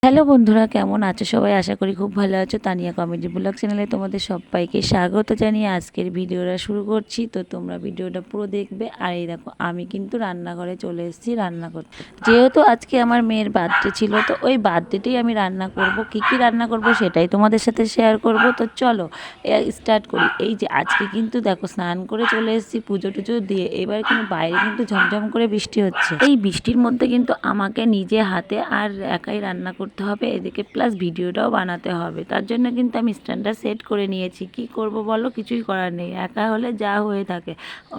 Hello বন্ধুরা, কেমন আছো সবাই? আশা করি খুব ভালো আছো। তানিয়া কমেডি ব্লগ চ্যানেলে তোমাদের সবাইকে স্বাগত জানিয়ে আজকের ভিডিওটা শুরু করছি। তো তোমরা ভিডিওটা পুরো দেখবে। আর এই দেখো, আমি কিন্তু রান্নাঘরে চলে এসেছি রান্না করতে। যেহেতু আজকে আমার মেয়ের বার্থডে ছিল, তো ওই বার্থডেতেই আমি রান্না করব। কি রান্না করব সেটাই তোমাদের সাথে শেয়ার করব। তো চলো স্টার্ট করি। এই যে আজকে কিন্তু দেখো, স্নান করে চলে এসেছি পুজো টুজো দিয়ে। এবার কিন্তু বাইরে কিন্তু ঝমঝম করে বৃষ্টি হচ্ছে। এই বৃষ্টির মধ্যে কিন্তু আমাকে নিজে হাতে আর একাই রান্না করতে হবে, এদিকে প্লাস ভিডিওটাও বানাতে হবে। তার জন্য কিন্তু আমি স্ট্যান্ডটা সেট করে নিয়েছি। কি করব বলো, কিছুই করার নেই। একা হলে যা হয়ে থাকে,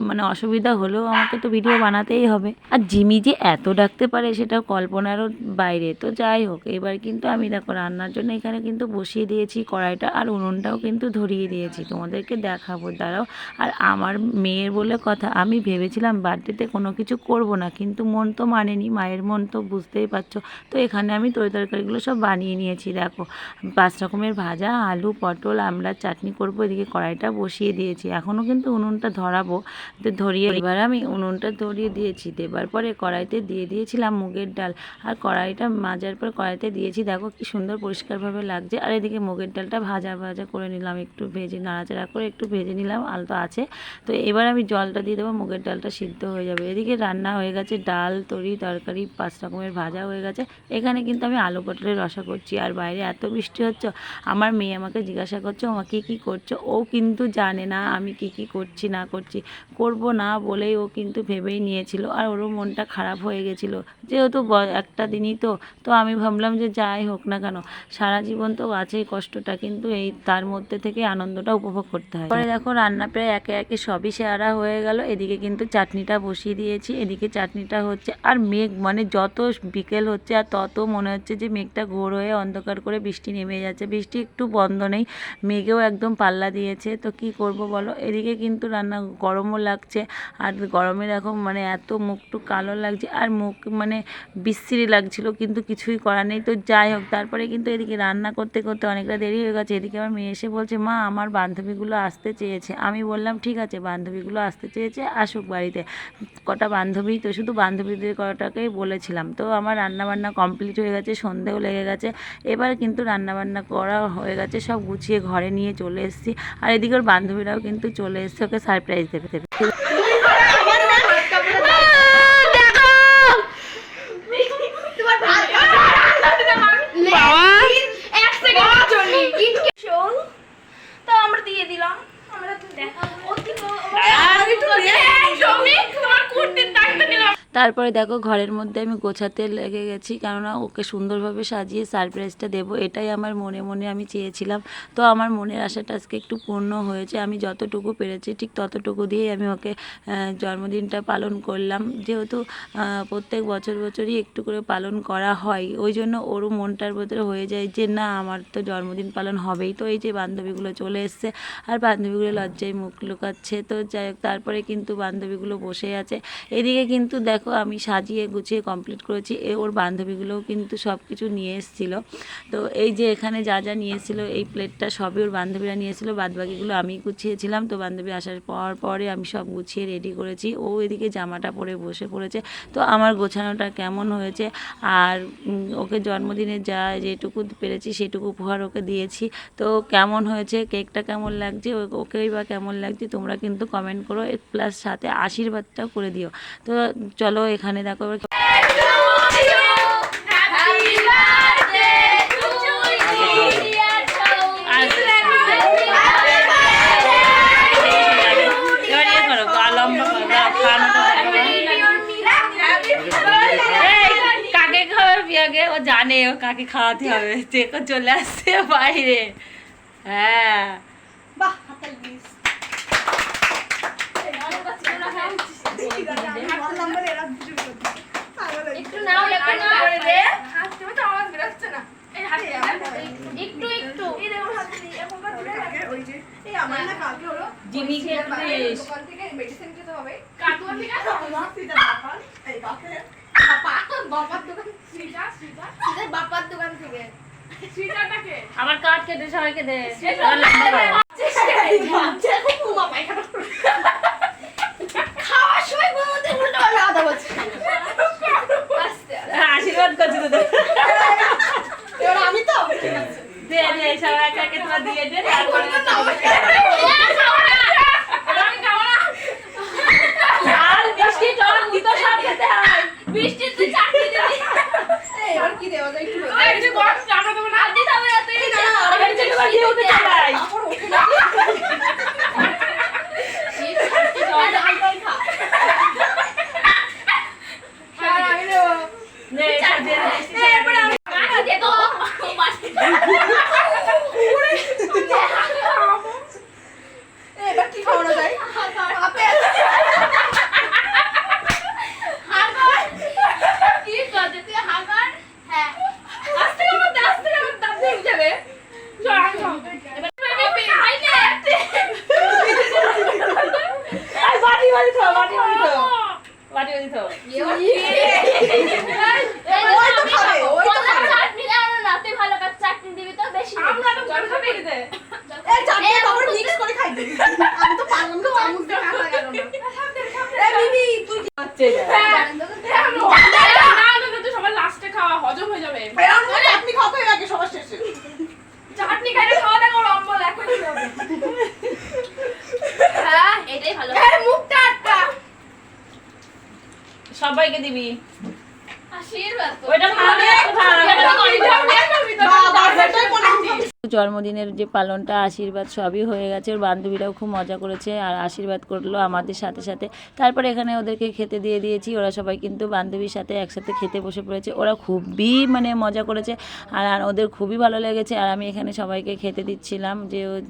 মানে অসুবিধা হলেও আমাকে তো ভিডিও বানাতেই হবে। আর জিমি যে এত ডাকতে পারে সেটা কল্পনারও বাইরে। তো যাই হোক, এবার কিন্তু আমি দেখো রান্নার জন্য এখানে কিন্তু বসিয়ে দিয়েছি কড়াইটা, আর উনুনটাও কিন্তু ধরিয়ে দিয়েছি। তোমাদেরকে দেখাবো, দাঁড়াও। আর আমার মেয়ের বলে কথা, আমি ভেবেছিলাম বার্থডেতে কোনো কিছু করব না, কিন্তু মন তো মানেনি, মায়ের মন তো বুঝতেই পারছো। তো এখানে আমি তরকারিগুলো সব বানিয়ে নিয়েছি। দেখো, 5 রকমের ভাজা, আলু পটল আমরা চাটনি করব। এদিকে কড়াইটা বসিয়ে দিয়েছি, এখনও কিন্তু উনুনটা ধরাবো। তো ধরিয়ে এবার আমি উনুনটা ধরিয়ে দিয়েছি। দেবার পরে কড়াইতে দিয়ে দিয়েছিলাম মুগের ডাল, আর কড়াইটা মাজার পর কড়াইতে দিয়েছি। দেখো কি সুন্দর পরিষ্কারভাবে লাগছে। আর এদিকে মুগের ডালটা ভাজা ভাজা করে নিলাম, একটু ভেজে নাড়াচাড়া করে একটু ভেজে নিলাম, আলতো আছে। তো এবার আমি জলটা দিয়ে দেবো, মুগের ডালটা সিদ্ধ হয়ে যাবে। এদিকে রান্না হয়ে গেছে, ডাল তরকারি 5 রকমের ভাজা হয়ে গেছে। এখানে কিন্তু আমি আলু পটলের রসা করছি। আর বাইরে এত বৃষ্টি হচ্ছে, আমার মেয়ে আমাকে জিজ্ঞাসা করছে ও কী করছো। ও কিন্তু জানে না আমি কি করছি না করছি। করব না বলেই ও কিন্তু ভেবেই নিয়েছিল, আর ওরও মনটা খারাপ হয়ে গেছিলো। যেহেতু একটা দিনই তো আমি ভাবলাম যে যাই হোক না কেন, সারা জীবন তো আছেই কষ্টটা, কিন্তু এই তার মধ্যে থেকে আনন্দটা উপভোগ করতে হয়। পরে দেখো রান্না প্রায় একে একে সবই সেরা হয়ে গেল। এদিকে কিন্তু চাটনিটা বসিয়ে দিয়েছি, এদিকে চাটনিটা হচ্ছে। আর মেঘ, মানে যত বিকেল হচ্ছে আর তত মনে হচ্ছে যে মেঘটা ঘোর হয়ে অন্ধকার করে বৃষ্টি নেমে যাচ্ছে। বৃষ্টি একটু বন্ধ নেই, মেঘেও একদম পাল্লা দিয়েছে। তো কি করব বলো। এদিকে কিন্তু রান্না গরমও লাগছে, আর গরমে দেখো মানে এত মুখটু কালো লাগছে, আর মুখ মানে বিশ্রী লাগছিল, কিন্তু কিছুই করার নেই। তো যাই হোক, তারপরে কিন্তু এদিকে রান্না করতে করতে অনেকটা দেরি হয়ে গেছে। এদিকে আমার মেয়ে এসে বলছে, মা আমার বান্ধবীগুলো আসতে চেয়েছে। আমি বললাম ঠিক আছে, বান্ধবীগুলো আসতে চেয়েছে আসুক বাড়িতে। কটা বান্ধবী তো, শুধু বান্ধবীদের কটাকেই বলেছিলাম। তো আমার রান্নাবান্না কমপ্লিট হয়ে গেছে, সন্ধেও লেগে গেছে। এবার কিন্তু রান্নাবান্না করা হয়ে গেছে, সব গুছিয়ে ঘরে নিয়ে চলে এসেছি। আর এদিকে ওর বান্ধবীরাও কিন্তু চলে এসছে, ওকে সারপ্রাইজ দেবে। আমরা দিয়ে দিলাম, আমরা দেখা তারপরে দেখো ঘরের মধ্যে আমি গোছাতে লেগে গেছি, কেননা ওকে সুন্দরভাবে সাজিয়ে সারপ্রাইজটা দেবো, এটাই আমার মনে মনে আমি চেয়েছিলাম। তো আমার মনের আশাটা আজকে একটু পূর্ণ হয়েছে। আমি যতটুকু পেরেছি ঠিক ততটুকু দিয়েই আমি ওকে জন্মদিনটা পালন করলাম। যেহেতু প্রত্যেক বছরই একটু করে পালন করা হয়, ওই জন্য ওরও মনটার ভেতরে হয়ে যায় যে না, আমার তো জন্মদিন পালন হবেই। তো এই যে বান্ধবীগুলো চলে এসছে, আর বান্ধবীগুলো লজ্জায় মুখ লুকাচ্ছে। তো যাই হোক, তারপরে কিন্তু বান্ধবীগুলো বসে আছে। এদিকে কিন্তু দেখো আমি সাজিয়ে গুছিয়ে কমপ্লিট করেছি। ওর বান্ধবীগুলোও কিন্তু সব কিছু নিয়ে এসেছিলো। তো এই যে এখানে যা যা নিয়ে এসেছিলো, এই প্লেটটা সবই ওর বান্ধবীরা নিয়ে এসেছিলো, বাদবাকিগুলো আমি গুছিয়েছিলাম। তো বান্ধবী আসার পরে আমি সব গুছিয়ে রেডি করেছি। ও এদিকে জামাটা পরে বসে পড়েছে। তো আমার গোছানোটা কেমন হয়েছে, আর ওকে জন্মদিনে যেটুকু পেরেছি সেটুকু উপহার ওকে দিয়েছি। তো কেমন হয়েছে, কেকটা কেমন লাগছে, ওকেই বা কেমন লাগছে, তোমরা কিন্তু কমেন্ট করো, প্লাস সাথে আশীর্বাদটাও করে দিও। তো চলো এখানে দেখো কাকে খাওয়াবে পিয়াকে, ও জানে ও কাকে খাওয়াতে হবে। দেখো চলে আসছে বাইরে। হ্যাঁ একটু নাও, একটু নাও করে দে। হাসতে তো আওয়াজ বেরোচ্ছে না। এই হাসতে একটু একটু এই দেখো হাসতে এখন বা দিলে ওই যে এই আমার না কালকে হলো জিমিকে দোকান থেকে মেডিসিন দিতে হবে। কাটুয়া থেকে সিটা বাপার এই বাপার দোকান সিটা বাপার দোকান থেকে সিটাটাকে আমার কাট কেটে সবাইকে দে। খাওয়ার সময় ঘুমোতে উল্টো পাল্টা কথা বলছিস। আশীর্বাদ করছি তোদের। আগে তোরা দিয়ে দে তারপরে লাল মিষ্টি জল দিত সব খেতে হয় বৃষ্টি তুই চাকরি দিবি এবার কি দেওয়া যায় একটু এই যে বল আমরা দেব না দিতে হবে না তুই আবার চলে বা দিয়ে উঠে চালাই কাপড় ওঠে না নে এটা দে এবার কি খাওয়ানো যায় আপেল কি করতে তুই হাগার হ্যাঁ আস্তে করে দাঁত ভেঙে যাবে চল আমি খাবো এবার বেবি খাই নে আই বাড়ি বাড়ি তো বাড়ি বাড়ি তো বাড়ি বাড়ি তো ওই তো খাবে ওই তো খাবে চাটনি দাও না তুই ভালো কাজ চাটনি দিবি তো বেশি আমরা তো জল খাবে দে এই চাটনি আবার মিক্স করে খাই দিবি আমি তো পারলাম না চামচ দিয়ে কাটা গেল না এই বিবি তুই কি হচ্ছে না তুই সবার লাস্টে খাওয়া হজম হয়ে যাবে বেরান না চাটনি খাওয়া হয়ে গেছে সবার শেষে চাটনি খাইলে খাওয়া দাওয়া করো অম্বল এখন কি হবে হ্যাঁ এটাই ভালো এই মুখটা আটকা সবাইকে দিবি আশীর্বাদ ওইটা খাবে বাবা সেটাই বলেছি জন্মদিনের যে পালনটা আশীর্বাদ সবই হয়ে গেছে ওর বান্ধবীরাও খুব মজা করেছে আর আশীর্বাদ করলো আমাদের সাথে সাথে তারপরে এখানে ওদেরকে খেতে দিয়ে দিয়েছি ওরা সবাই কিন্তু বান্ধবীর সাথে একসাথে খেতে বসে পড়েছে ওরা খুবই মানে মজা করেছে আর ওদের খুবই ভালো লেগেছে আর আমি এখানে সবাইকে খেতে দিচ্ছিলাম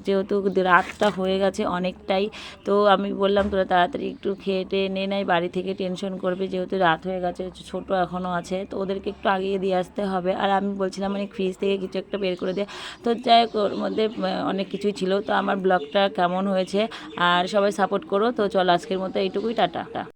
যেহেতু রাতটা হয়ে গেছে অনেকটাই তো আমি বললাম তোরা তাড়াতাড়ি একটু খেটে নে নাই বাড়ি থেকে টেনশন করবে যেহেতু রাত হয়ে গেছে ছোট এখনও আছে তো ওদেরকে একটু আগিয়ে দিয়ে আসতে হবে আর আমি বলছিলাম মানে ফ্রিজ থেকে কিছু একটা বের করে দে তো যাই হোক ওর মধ্যে অনেক কিছুই ছিল তো আমার ব্লগটা কেমন হয়েছে আর সবাই সাপোর্ট করো তো চলো আজকের মতো এইটুকুই টাটা।